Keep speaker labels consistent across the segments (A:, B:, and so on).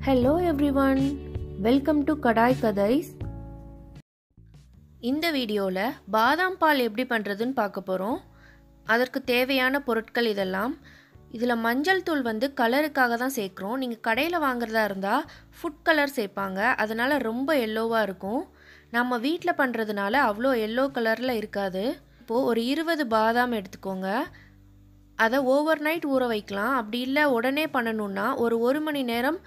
A: Hello everyone, welcome to KadaiKathais. இந்த வீடியோல பாதாம் பால் எப்படி பண்றதுன்னு பார்க்க போறோம். அதற்கு தேவையான பொருட்கள் இதெல்லாம். இதுல மஞ்சள் தூள் வந்து கலருக்காக தான் சேர்க்கிறோம். நீங்க கடையில வாங்குறதா இருந்தா ஃபுட் கலர் சேர்ப்பாங்க. அதனால ரொம்ப yellowவா இருக்கும். நம்ம வீட்ல பண்றதுனால அவ்ளோ yellow கலர்ல இருக்காது. இப்போ ஒரு 20 பாதாம் எடுத்துக்கோங்க. அதை ஓவர் நைட் ஊற வைக்கலாம். அப்படி இல்லை உடனே பண்ணணும்னா ஒரு 1 மணி நேரம்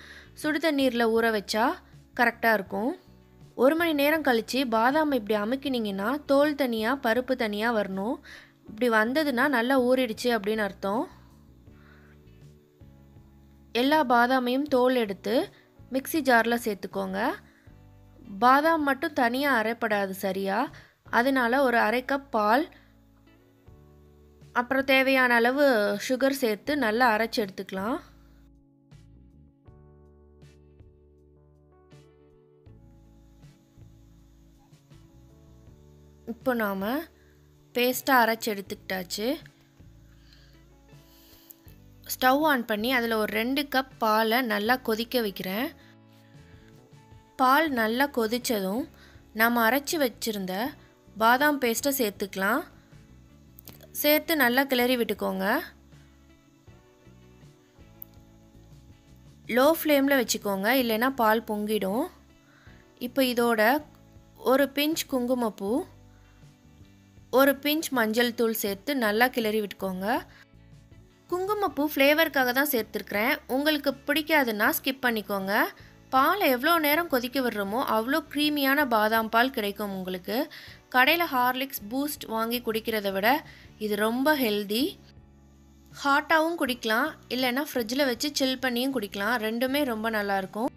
A: சுடு தண்ணீரில் ஊற வச்சா கரெக்டாக இருக்கும். 1 மணி நேரம் கழித்து பாதாம் இப்படி அமுக்கினீங்கன்னா தோல் தனியாக பருப்பு தனியாக வரணும். இப்படி வந்ததுன்னா நல்லா ஊறிடுச்சு அப்படின்னு அர்த்தம். எல்லா பாதாமையும் தோல் எடுத்து மிக்ஸி ஜாரில் சேர்த்துக்கோங்க. பாதாம் மட்டும் தனியாக அரைப்படாது சரியா, அதனால ஒரு அரை கப் பால் அப்புறம் தேவையான அளவு சுகர் சேர்த்து நல்லா அரைச்சி எடுத்துக்கலாம். இப்போ நாம் பேஸ்ட்டாக அரைச்சி எடுத்துக்கிட்டாச்சு. ஸ்டவ் ஆன் பண்ணி அதில் ஒரு 2 கப் பாலை நல்லா கொதிக்க வைக்கிறேன். பால் நல்லா கொதித்ததும் நாம் அரைச்சி வச்சுருந்த பாதாம் பேஸ்ட்டை சேர்த்துக்கலாம். சேர்த்து நல்லா கிளறி விட்டுக்கோங்க. லோ ஃப்ளேமில் வச்சுக்கோங்க, இல்லைன்னா பால் பொங்கிடும். இப்போ இதோட ஒரு பிஞ்ச் குங்குமப்பூ, ஒரு பிஞ்ச் மஞ்சள் தூள் சேர்த்து நல்லா கிளறி விட்டுக்கோங்க. குங்குமப்பூ ஃப்ளேவருக்காக தான் சேர்த்துருக்குறேன். உங்களுக்கு பிடிக்காதுன்னா ஸ்கிப் பண்ணிக்கோங்க. பாலை எவ்வளோ நேரம் கொதிக்க விடுறோமோ அவ்வளோ க்ரீமியான பாதாம் பால் கிடைக்கும் உங்களுக்கு. கடையில் ஹார்லிக்ஸ் பூஸ்ட் வாங்கி குடிக்கிறத விட இது ரொம்ப ஹெல்தி. ஹாட்டாகவும் குடிக்கலாம், இல்லைன்னா ஃப்ரிட்ஜில் வச்சு சில் பண்ணியும் குடிக்கலாம். ரெண்டுமே ரொம்ப நல்லாயிருக்கும்.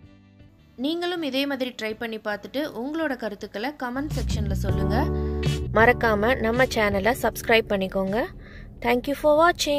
A: நீங்களும் இதே மாதிரி ட்ரை பண்ணி பார்த்துட்டு உங்களோட கருத்துக்களை கமெண்ட் செக்ஷனில் சொல்லுங்கள். மறக்காமல் நம்ம சேனலை சப்ஸ்கிரைப் பண்ணிக்கோங்க. தேங்க்யூ ஃபார் வாட்சிங்.